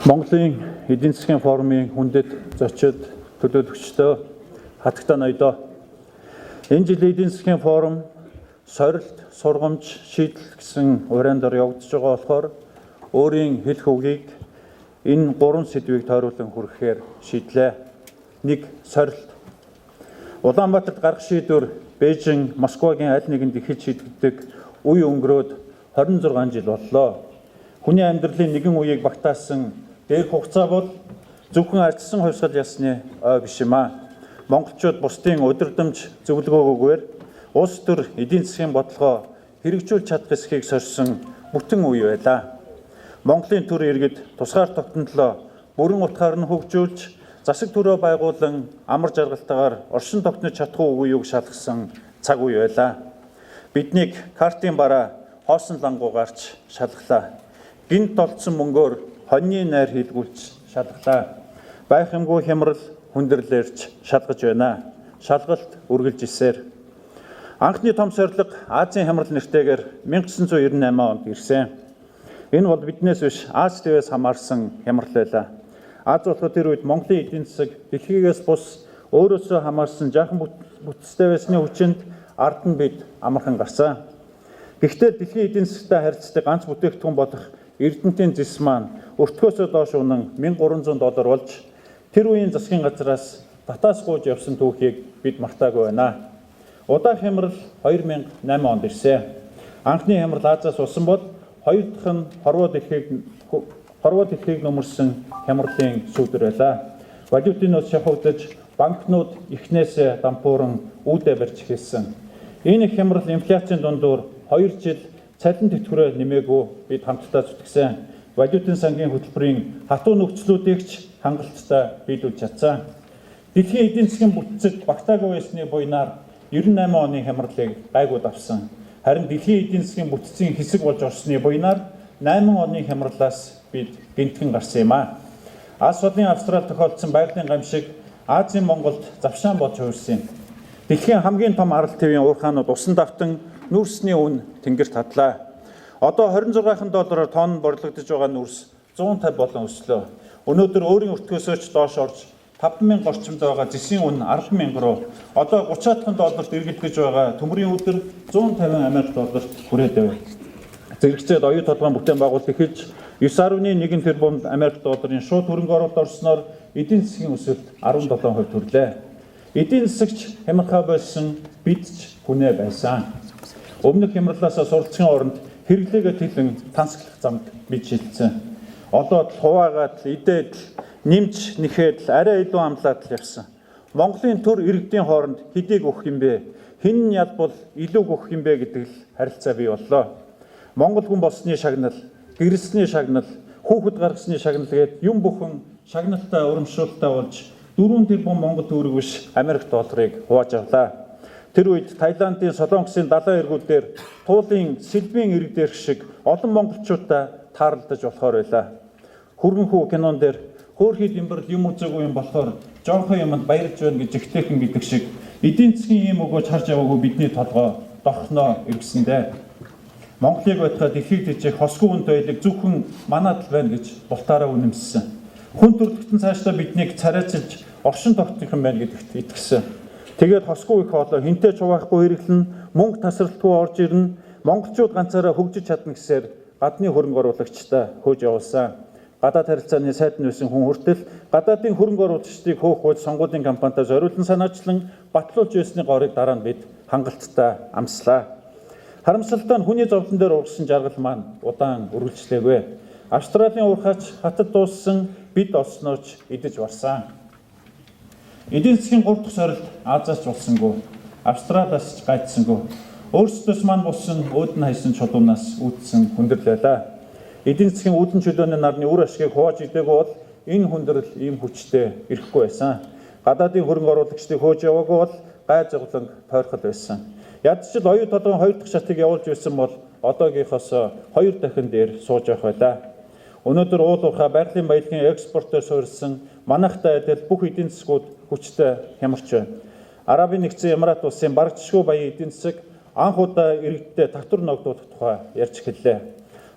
Монголын эдийн засгийн форумын хүндэт зочид төлөөлөгчдөө хатагтай ноёдоо. Энэ жилийн эдийн засгийн форум сорилт, сургамж, шийдэл гэсэн уран дор явагдаж байгаа болохоор өөрийн хэлэх үгийг энэ гурван сэдвийг тойруулан хүргэхээр шийдлээ. 1. Сорилт. Улаанбаатарт гарах шийдвэр Бээжин, Москвагийн аль нэгэнд ихэж шийдэгддэг үе өнгөрөөд 26 жил боллоо. Хүний амьдралын нэгэн үеийг багтаасан дээрх хугацаа бол зөвхөн ардсан хувьсгал ясны ой биш юм аа. Монголчууд бусдын удирдамж зөвлөгөөгүйгээр улс төр эдийн засгийн бодлогоо хэрэгжүүлж чадах эсхийг сорьсон бүтэн үе байлаа. Монголын төр иргэд тусгаар тогтнолоо бүрэн утгаар нь хөгжүүлж, засаг төрөө байгуулан амар жаргалтайгаар оршин тогтнож чадах үеийг шалгасан цаг үе байлаа. Биднийг картын бараа хоосон лангуугаарч шалгалаа. Гинт толцсон мөнгөөр хоньны найр хийлгүүлж шалгалаа. Байх юмгүй хямрал хүндрэлээрч шалгаж байна. Шалгалт үргэлжилсээр. Анхны том сорилго Азийн хямрал нэртэйгээр 1998 онд ирсэн. Энэ бол биднээс биш Аз твээс хамаарсан хямрал байлаа. Аз болоход тэр үед Монголын эдийн засаг дэлхийгээс бус өөрөөсөө хамаарсан жаахан бүтцтэй байсны хүчинд ард нь бид амархан гарсан. Гэхдээ дэлхийн эдийн засагтай харьцдаг ганц бүтээгдэхүүн болох Эрдэнэтийн зис маань өртгөөсөө доош унан $1300 болж тэр үеийн засгийн газраас татаас гууж явсан түүхийг бид мартаагүй байна. Удаах хямрал 2008 онд ирсэн. Анхны хямрал Азаас улсан бол хоёр дахь нь хорвоо дэлхийг нөмөрсөн хямралын сүүдэр байлаа. Валютын нөөц шавхагдаж банкнууд ихнээсээ дампууран үүдэ барьж эхэлсэн. Энэ их хямрал инфляцийн дундуур 2 жил цалин тэтгэврээ нэмээгүй бид хамтдаа зүтгэсэн. Валютын сангийн хөтөлбөрийн хатуу нөхцлүүдийг ч хангалттай биелүүлж чадсан. Дэлхийн эдийн засгийн бүтцэд багтаагүй байсны буйнаар 98 оны хямралыг гайгүй давсан. Харин дэлхийн эдийн засгийн бүтцийн хэсэг болж орсны буйнаар 8 оны хямралаас бид гинтгэн гарсан юм а. Аз улсын Австрал тохиолдсон байгалийн гамшиг Азийн Монголд завшаан болж хувирсан юм. Дэлхийн хамгийн том арал твийн уурхаанууд усан давтан нүүрсний үн тэнгэрт хадлаа. Одоо $26 тонн борлогдож байгаа нүүрс 150 болон өслөө. Өнөөдөр өөрийн өртгөөсөөч доош орж 5,000 орчимд байгаа зэсийн үн 10,000 руу, одоо $30,000 эргэлдэж байгаа төмрийн өдөр $150,000 хүрээд байв. Зэрэгцээд оюу толгойн бүтээн байгуулалт эхэлж 9.1 тэрбум $ын шууд хөрөнгө оруулалт орсноор эдийн засгийн өсөлт 17% төрлөө. Эдийн засагч хямрахаа болсон бид ч хүнээ байсан. Өмнөх хямралаасаа суралцахын оронд хэрэглээгээ тэлэн тансаглах замд бид шилжсэн. Одоод хуваагаад, идээд, нэмж нэхэд арай илүү амлаад л явсан. Монголын төр иргэдийн хооронд хэдийг өгөх юм бэ? Хэн нь ядбал илүү өгөх юм бэ гэдэг л харилцаа бий боллоо. Монгол хүн болсны шагнал, гэрэлсний шагнал, хүүхэд гаргасны шагнал гээд юм бүхэн шагналтай урамшуултаа болж 4 тэрбум Монгол төгрөг биш $1 хувааж авлаа. Тэр үед Таиландын Солонгосын далайн эргүүдээр туулын сэлбийн иргэдээр шиг олон монголчуудаа таарлаж болохоор байлаа. Хөргөнхүү кинон дээр хөөрхий дэмбэр юм үзээгүй юм болохоор жоонхон юмд баярлж байна гэж ихтэйхэн гэдэг шиг эдийн засгийн ийм өгөөж харж яваагүй бидний толгой дорхноо иргэсэндээ. Монголыг байтугай дэлхийг тэжээх хосгүй үнд байлыг зөвхөн манад л байна гэж бултаараа үнэмссэн. Хүн төрөлхтөн цаашдаа биднийг царайчилж оршин тогтнох юм байна гэдэгт итгэсэн. Тэгээд хосгүй их олоо хинтээ чуваахгүй хэрэглэн мөнгө тасралтгүй орж ирнэ. Монголчууд ганцаараа хөгжиж чадна гэсээр гадны хөрөнгө оруулагчтай хөөж явуулсан. Гадаад харилцааны сайд нь байсан хүн хүртэл гадаадын хөрөнгө оруулагчдыг хөөх хууч сонгуулийн компанитай зориулсан санаачлан батлуулж байсны горыг дараа нь бид хангалттай амслаа. Харамсалтай нь хүний зовлон дээр ургасан жаргал маань удаан үргэлжлээгүй. Австралийн уурхаач хатад дууссан, бид олснооч идэж барсан. Эдийн засгийн 3 дахь сорилт Азаас болсонгүй, Австралиас ч гайдсангүй. Өөрсдөөс маань болсон өөдөн хайсан чулуунаас үүдсэн хүндрэл байлаа. Эдийн засгийн үүдэн чөлөөний нарны үр ашгийг хувааж идээгүй бол энэ хүндрэл ийм хүчтэй ирэхгүй байсан. Гадаадын хөрөнгө оруулагчдыг хөөж яваагүй бол гай зовлон тойрхол байсан. Ядчил оюу толгойн 2 дахь шатыг явуулж байсан бол одоогийнхоос 2 дахин дээр сууж явах байлаа. Өнөөдөр уул уурхай байгалийн баялагын экспортоор суурилсан манайхтай адил бүх эдийн засгууд хүчтэй хямарч байна. Арабын нэгдсэн Эмират улсын барагдшгүй баян эдийн засаг анх удаа иргэдтэй татвар ногдуулах тухай ярьж эхэллээ.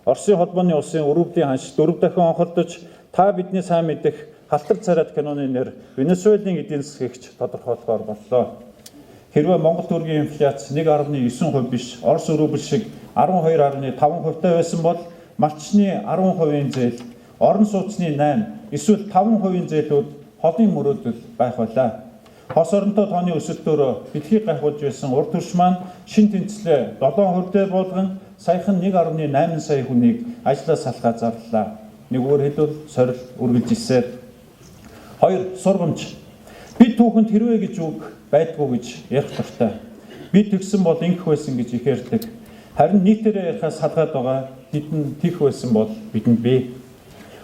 Оросын холбооны улсын өрөвлийн ханш 4 дахин онхолдож та бидний сайн мэдэх Халтар царайд киноны нэр Венесуелийн эдийн засгийгч тодорхойлохоор боллоо. Хэрвээ Монгол төгрөгийн инфляц 1.9% биш, Орос рубль шиг 12.5% байсан бол малчны 10% зээл, орон сууцны 8, эсвэл 5% зээлүүд холын мөрөөдөл байх байлаа. Хос оронтой тооны өсөлтөөр бэлхийг гайхуулж байсан урд төрш маань шин тэнцлээ 7% дээр болгон саяхан 1.8 сая хүнийг ажлаас салахаа зарлалаа. Нэггээр хэлбэл сорил үргэлжилсээр. 2. Сургамж. Бид түүхэнд хэрвээ гэж үг байдгүй гэж ярих дуртай. Бид тэгсэн бол ингэх байсан гэж их ярьдаг. Харин нийтээрээ ярихаас салгаад байгаа хэдэн тийх байсан бол бидэнд бий.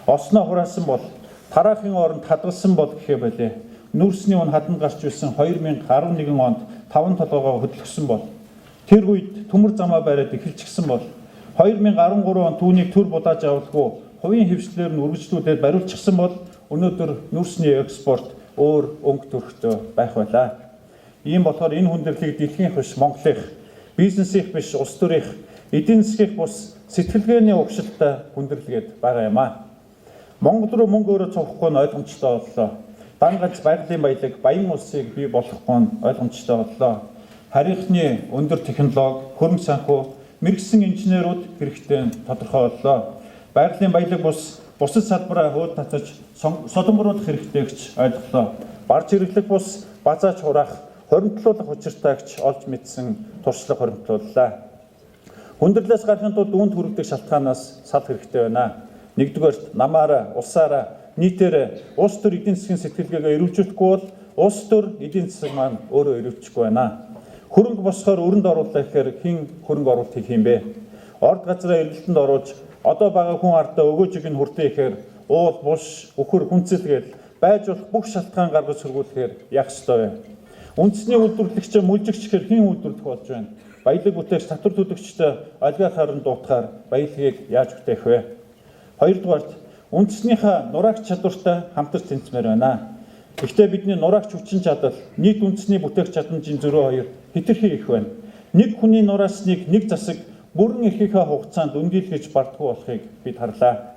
Осноо хураасан бол тараахын оронд хадгалсан бол гэхээ байлээ. Нүүрсний он хаданд гарч байсан 2011 онд 5 толгоогоо хөдлөсөн бол тэр үед төмөр замаа бариад эхэлчихсэн бол 2013 он түүнийг төр будааж авалгүй хувийн хөвчлөөр нь үргэлжлүүлээд бариулчихсан бол өнөөдөр нүүрсний экспорт өөр өнгө төрхтэй байх байлаа. Ийм болохоор энэ хүндрэлийг дэлхийн биш Монголынх, бизнесийнх биш улс төрийнх, эдийн засгийнх бус сэтгэлгээний угшилтай хүндрэлгээд байгаа юм аа. Монгол руу мөнгө өөрөө цугахгүй нь ойлгомжтой боллоо. Дан ганц байгалийн баялаг баян улсыг бий болгохгүй нь ойлгомжтой боллоо. Харийнхны өндөр технологи, хөрөнгө санхүү, мэрэгсэн инженерүүд хэрэгтэй тодорхой боллоо. Байгалийн баялаг бус бусад салбараа хөөд татаж солонгоруулах хэрэгтэй гэж ойлголоо. Барж хэрэглэх бус базаач хураах, хоримтлуулах учиртайгч олж мэдсэн туршлага хоримтлууллаа. Хүндрэлээс гарахын тулд үүнд хүрэгдэх шалтгаанаас сал хэрэгтэй байна. Нэгдүгээрт намаараа, улсаараа, нийтээрээ улс төр эдийн засгийн сэтгэлгээгээ эрүүжүүлэхгүй бол улс төр эдийн засаг маань өөрөө эрүүжихгүй байна. Хөрөнгө босгохоор өрөнд оруулах гэхээр хэн хөрөнгө оруулалт хийх юм бэ? Орд газраа эргэлтэнд оруулж одоо байгаа хүн ардаа өгөөжийг нь хүртээ ихээр уул, булш, өхөр, хүнцэлгээл байж болох бүх шалтгаан гаргаж сөргүүлэхээр яах ёстой вэ? Үндэсний үйлдвэрлэгч мүлжигч гэхээр хэн үйлдвэрлэх болж байна? Баялаг бүтээгч татвар төлөгчтэй альгаа харан дуутахаар баялагийг яаж бүтээх вэ? Хоёрдугаарт үндэснийхээ нураагч чадвартай хамтарч тэнцмээр байна. Гэхдээ бидний нураагч хүчин чадал нийт үндэсний бүтээх чадамжийн 0.2 хэтэрхий их байна. Нэг хүний нураас нэг засаг бүрэн эрхийнхээ хугацаанд өндийлгэж бардгүй болохыг бид харлаа.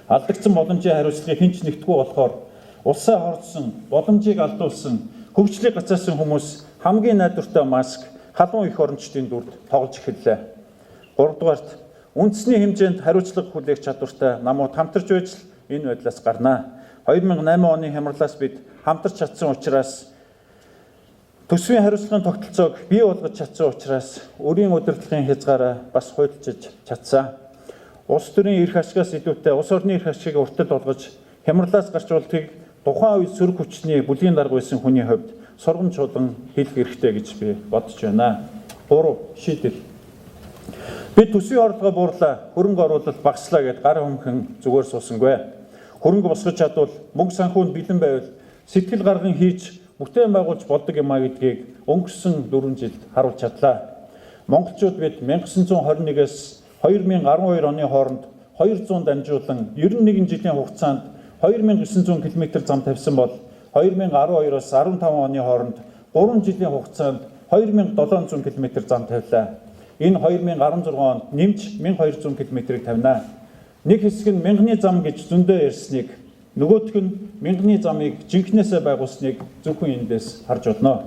Алдагдсан боломжийн хариуцлагыг хинч нэгтгэхгүй болохоор улсаа хордсон, боломжийг алдуулсан, хөгжлийг гацаасан хүмүүс хамгийн найдвартай маск халуун эх орончдын дүрд тоглож эхэллээ. Гуравдугаарт үндэсний хэмжээнд хариуцлага хүлээх чадвартай намууд хамтарч байж энэ байдлаас гарнаа. 2008 оны хямралаас бид хамтарч чадсан учраас төсвийн хариуцлагын тогтолцоог бий болгож чадсан учраас өрийн удирдлагын хязгаараа бас хуульчилж чадсан. Улс төрийн эрх ашигаас илүүтэй улс орны эрх ашигыг уртад болгож хямралаас гарч болтыг тухайн үед сөрөг хүчний бүлгийн дарга байсан хүний хувьд сургамжуулан хэлэх хэрэгтэй гэж би бодож байна. 3. Шийдэл. Бид төсвийн орлогоо буурлаа, хөрөнгө оруулалт багаслаа гэд гар хөмхөн зүгээр суусангүй. Хөрөнгө босгож чадвал мөнгө санхүүнд бэлэн байвал сэтгэл гарган хийж бүтээн байгуулж болдог юм а гэдгийг өнгөрсөн 4 жилд харуулж чадлаа. Монголчууд бид 1921-ээс 2012 оны хооронд 200 дамжуулан 91 жилийн хугацаанд 2900 км зам тавьсан бол 2012-оос 15 оны хооронд 3 жилийн хугацаанд 2700 км зам тавилаа. Энэ 2016 онд нэмж 1200 км-ийг тавина. Нэг хэсэг нь мянганы зам гэж зөндөө ярьсныг, нөгөөх нь мянганы замыг жинхнээсээ байгуулсныг зөвхөн эндээс харж болно.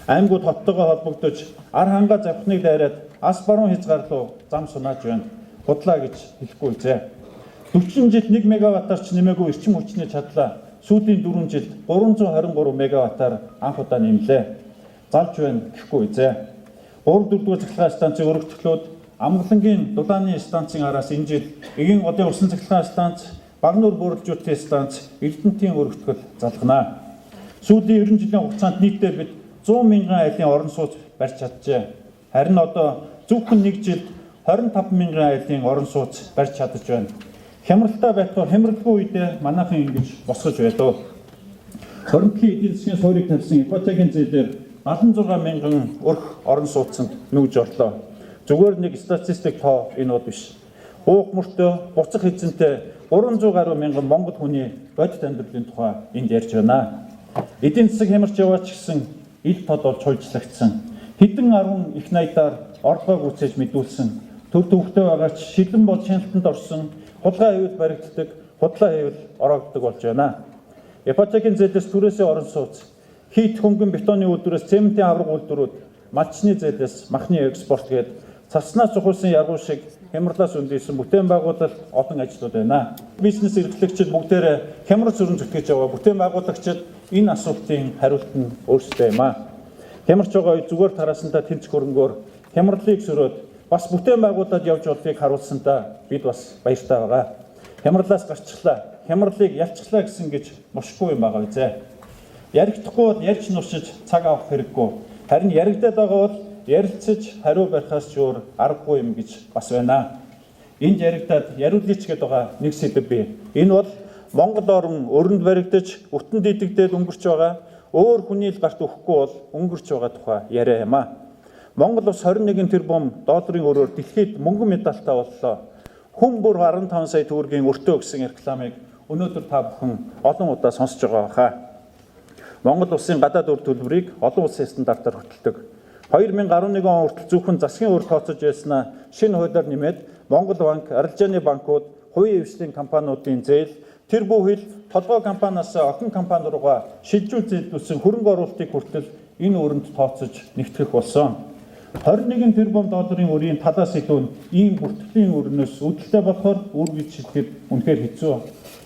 Аймагуд хоттойгоо холбогдож ар хангаа завхныг дайраад ас баруун хязгаарлуу зам сунааж байна. Худлаа гэж хэлэхгүй зэ. 40 жилд 1 мегаваттаар ч нэмээгүй эрчим хүчний чадлаа сүүлийн 4 жилд 323 мегаваттаар анх удаа нэмлээ. Залж байна гэхгүй зэ. 3-4 цахилгаан станцын өргөтгөлүүд Амгалангийн дулааны станцын араас энэ жил Эгийн годын усан цахилгаан станц, Багнуур буурлжуулалтын станц, Эрдэнэтийн өргөтгөл залгана. Сүүлийн 90 жилийн хугацаанд нийтдээ бид 100 мянган айлын орон сууц барьж чаджээ. Харин одоо зөвхөн нэг жилд 25 мянган айлын орон сууц барьж чадаж байна. Хямралтай байтугай хямралгүй үедээ манайхан ингэж босгож байлаа. Хоригдлын эдийн засгийн суурийг тавьсан ипотекийн зээлээр 76 мянган өрх орон сууцанд нүүж орлоо. Зүгээр нэг статистик тоо энэ бол биш. Уух мөртөө буцах эзэнтэй 300 гаруй мянган монгол хүний бодит амьдралын тухай энд ярьж байна. Эдийн засаг хямарч яваач гэсэн ил тод болж хуульчлагдсан. Хэдэн 10 их найдаар орлогоо гүйцээж мэдүүлсэн. Төр төвхтэй байгаач шилэн бол шаналтанд орсон, хулгай аюул баригддаг, худлаа хийвэл ороогддог болж байна. Ипотекийн зээлээс түрээсээ орон сууц, хийт хөнгөн бетоны үйлдвэрээс цементийн авраг үйлдвэрүүд, малчны зээлээс махны экспорт гээд цаснаас цухуулсан яргуу шиг хямралаас үндийсэн бүтээн байгуулалт олон ажлууд байна. Бизнес эрхлэгчид бүгдээрээ хямрал зүрэн зүтгэж байгаа. Бүтээн байгуулагчид энэ асуултын хариулт нь өөрсдөө юм аа. Хямарч байгаа зүгээр тараасандаа тэнцэх хөрөнгөөр хямралыг сөрөөд бас бүтээн байгуулалт явж болдгийг харуулсандаа бид бас баяртай байгаа. Хямралаас гарчлаа, хямралыг ялцглаа гэсэн гэж мушгүй юм байгаа үзээ. Яригдахгүй бол ярьж нушиж цаг авах хэрэггүй. Харин яригдаад байгаа бол ярилцаж хариу барихаас ч өөр аргагүй юм гэж бас байна. Энд яригдаад яриулъяч гээд байгаа нэг сэдв бий. Энэ бол Монгол орн өрөнд баригдаж, утан дийдэгдээд өнгөрч байгаа, өөр хүний л гарт өгөхгүй бол өнгөрч байгаа тухай яриа юм аа. Монгол улс 21 тэрбум долларын өрөөр дэлхийд мөнгөн медальтай боллоо. Хүн бүр 15 сая төгрөгийн өртөө гэсэн рекламыг өнөөдөр та бүхэн олон удаа сонсож байгаа хаа. Монгол улсын гадаад үр төлбөрийг олон улсын стандартаар хөтэлдэг. 2011 он хүртэл зөвхөн засгийн үр тооцож байснаа шинэ хуулиар нэмээд Монгол банк, арилжааны банкуд, хувийн эвслийн компаниудын зээл, тэр бүхэл толгой компаниас охин компани руугаа шилжүүл зээлдүүлсэн хөрөнгө оруулалтыг хүртэл энэ өрөнд тооцож нэгтгэх болсон. 21 тэрбум долларын өрийн талаас илүү ийм бүртгэлийн өрнөөс үүдэлтэй болохоор үргэлж шилжихэд үнэхээр хэцүү.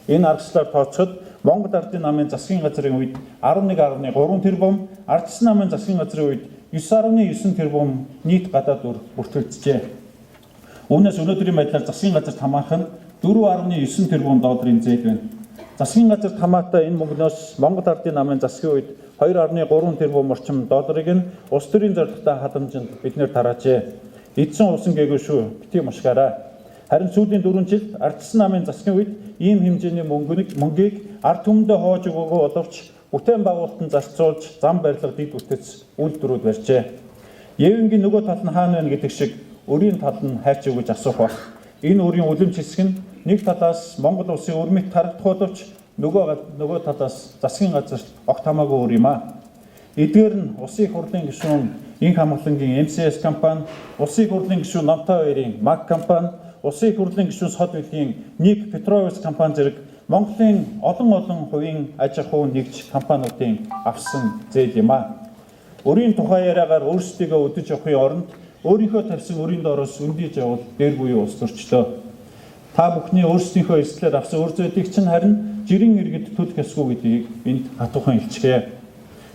Энэ аргачлаар тооцоход Монгол Ардын намын засгийн газрын үед 11.3 тэрбум, Ардчилсан намын засгийн газрын үед 9.9 тэрбум нийт гадаад үр бүртгэлжээ. Үүнээс өнөөдрийн байдлаар засгийн газарт хамаарах нь 4.9 тэрбум долларын зээл байна. Засгийн газарт хамаатай энэ мөнгнөөс Монгол Ардын намын засгийн үед 2.3 тэрбум орчим долларыг нь улс төрийн зорилготой халамжинд бид нэр тараажээ. Эдсэн усан гээгүй шүү. Бити мушгаараа. Харин сүүлийн 4 жилд Ардчилсан намын засгийн үед ийм хэмжээний мөнгийг ард түмэндээ хоож өгөөгүй боловч бүтээн байгуулалтанд зарцуулж зам барилга дэд үтц үйлдвэрүүд барьжээ. Евенгийн нөгөө тал нь хаана байна гэдэг шиг өрийн тал нь хайрч өгөж асуух баг. Энэ өрийн үлэмж хэсэг нь нэг талаас Монгол улсын өрмөт тарагдах боловч нөгөө талаас засгийн газарт огт хамаагүй өр юм аа. Эдгээр нь Улсын их хурлын гишүүн Инх хамгаалангийн МСС компани, Улсын их хурлын гишүүн Намтай хоёрын МАГ компани, Улсын их хурлын гишүүн Сод бүлгийн Ник Петрович компани зэрэг Монголын олон хувийн аж ахуй нэгж компаниудын авсан зээл юм аа. Өрийн тухай яриагаар өөрсдийгөө өдөж явахын оронд өөрийнхөө тавьсан өрийн доороос өндийж явал дээр буюу улс төрчлөө. Та бүхний өөрсдийнхөө эслээр авсан үр зээлийг чинь харин жирийн иргэд төлөх ёсгүй гэдгийг энд хатуухан илчгээ.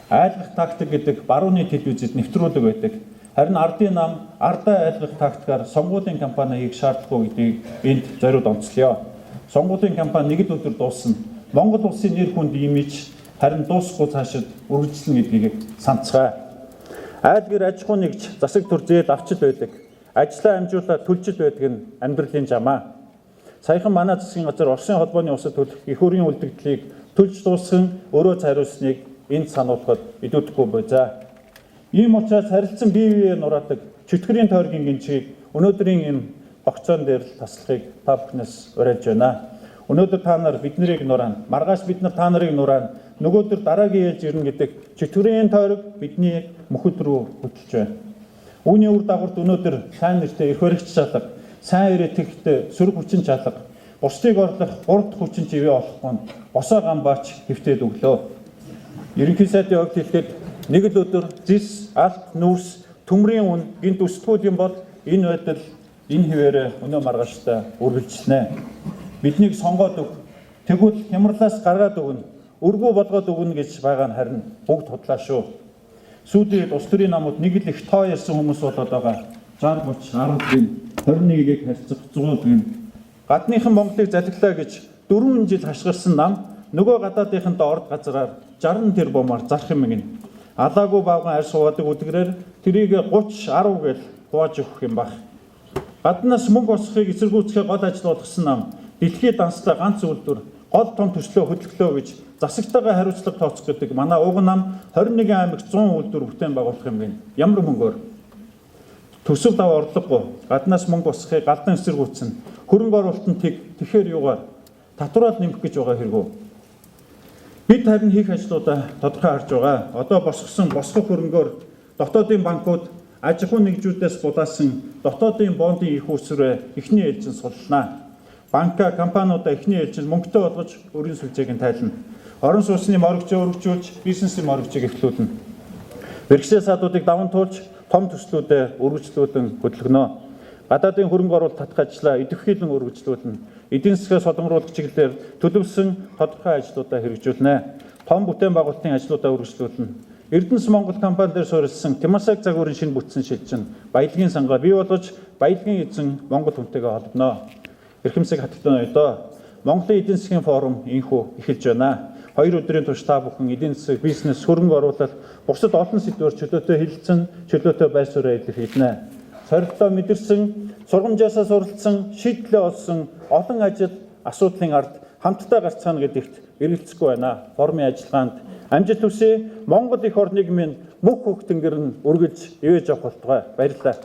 Айлгах тактик гэдэг барууны телевизэд нэвтрүүлэг байдаг. Харин ардын нам ардаа айлгах тактикаар сонгуулийн кампани хийх шаардлагагүй гэдгийг энд зориуд онцлоё. Сонгуулийн кампани нэг л өдөр дуусна. Монгол улсын нэр хүнд имиж харин дуусахгүй цаашид үргэлжлэнэ гэдгийг санацгаая. Айлгэр аж ахуй нэгж засаг төр зээл авчил байдаг. Ажлаа амжуулаад төлжил байдаг нь амьдралын жамаа. Саяхан манай засгийн газар Оросын холбооны усад төлөх их өрийн үлдэгдлийг төлж дуусган өөрөө хариулсныг энд сануулахад идүүдэхгүй байжээ. Ийм учраас харилцан бие биеэ нураадаг чөтгөрийн тойргийн гинчгийг өнөөдрийн юм огцон дээр л таслахыг та бүхнээс уриалж байна. Өнөөдөр та нар бид нарыг нураана. Маргааш бид нар та нарыг нураана. Нөгөөдөр дараагийн ээлж ирнэ гэдэг чөтгөрийн тойрог бидний мөхөд рүү хөтлөж байна. Үүний үр дагаварт өнөөдөр сайн нэртэй их баригч шалга, сайн ирээ тэгт сөрөг хүчин чалга, бусдыг орлох 3 дахь хүчин чивээ олохгүй нь босоо гамбаач хэвтээд өглөө. Ерөнхий сайдын огт хэлэхэд нэг л өдөр зис, алт, нүрс, төмрийн үн гинт өсдгүүд юм бол энэ байдал энэ хിവэрэ өнөө маргааштай үргэлжлэнэ. Биднийг сонгоод өг, тэгвэл хямралаас гаргаад өгнө, өргөө болгоод өгнө гэж байгаа нь харин бүгд худлаа шүү. Сүүлийн улс төрийн намууд нэг л их тоо ярьсан хүмүүс болоод байгаа. 60 30 10 21-ийг харьцах 100 гэн. Гадныхан Монголыг залглаа гэж 4 жил хашгирсан нам нөгөө гадаадынхантай орд газараар 60 тэрбумаар зарах юм гин. Алаагүй бавган арь суудаг үдгэрээр тэрийг 30 10 гэж хувааж өгөх юм баг. Гаднаас мөнгө босхийг эсэргүүцэхээ гол ажил болгосон нам дэлхийд данслаа ганц үйлдвэр гол том төслөө хөдөлгөлөө гэж засагтайгаа хариуцлага тооцох гэдэг манай уг нам 21 аймагт 100 үйлдвэр бүтээн байгуулах юм гин. Ямар мөнгөөр төсөв дав орлогогүй гаднаас мөнгө босхийг галдан эсэргүүцэн хөрөнгө оруулалтанд тэгэхээр юугаар татвараар нэмэх гэж байгаа хэрэггүй. Бид харин хийх ажлуудаа тодорхой харж байгаа. Одоо босгосон босгох хөрөнгөөр дотоодын банкуд аж ахуй нэгжүүдээс булаасан дотоодын бондын их үүсвэрээ эхний ээлжин суллана. банка, компаниудаа эхний ээлжинд мөнгөтэй болгож өрийн сүлжээг нь тайлна. Орон сууцны моргожоо өргөжүүлж бизнесийн моргожийг эхлүүлнэ. Бэрхшээл садуудыг даван туулж том төслүүдэд үргэлжлүүлэн хөдөлгөнө. Гадаадын хөрөнгө оруулалт татах ажлаа идэвхжүүлэн үргэлжлүүлнэ. Эдийн засгаа содомруулах чиглэлээр төлөвлөсөн тодорхой ажлуудаа хэрэгжүүлнэ. Том бүтээн байгуулалтын ажлуудаа үргэлжлүүлнэ. Эрдэнэс Монгол компани дээр суурилсан Тимашааг загварын шинэ бүтцэн шилжин баялагын сангаа бий болгож баялагын эзэн Монгол хүнтэйгээ холбоно. Эрхэмсэг хатагтай ноёдоо Монголын эдийн засгийн форум инхүү эхэлж байна. 2 өдрийн турш та бүхэн эдийн засаг, бизнес, хөрөнгө оруулалт, бусад олон сэдвээр чөлөөтэй хэлэлцэн, чөлөөтэй байр суурь илэрхийлнэ. Сорилтоо мэдэрсэн, сургамжаасаа суралцсан, шийдлээ олсон олон ажил асуудлын ард хамтдаа гарцгаана гэдэгт эргэлзэхгүй байна. Форумын ажиллагаанд амжилт хүсье. Монгол их орныг минь мөнх хөх тэнгэр нь үргэлж ивэж явах болтугай. Баярлалаа.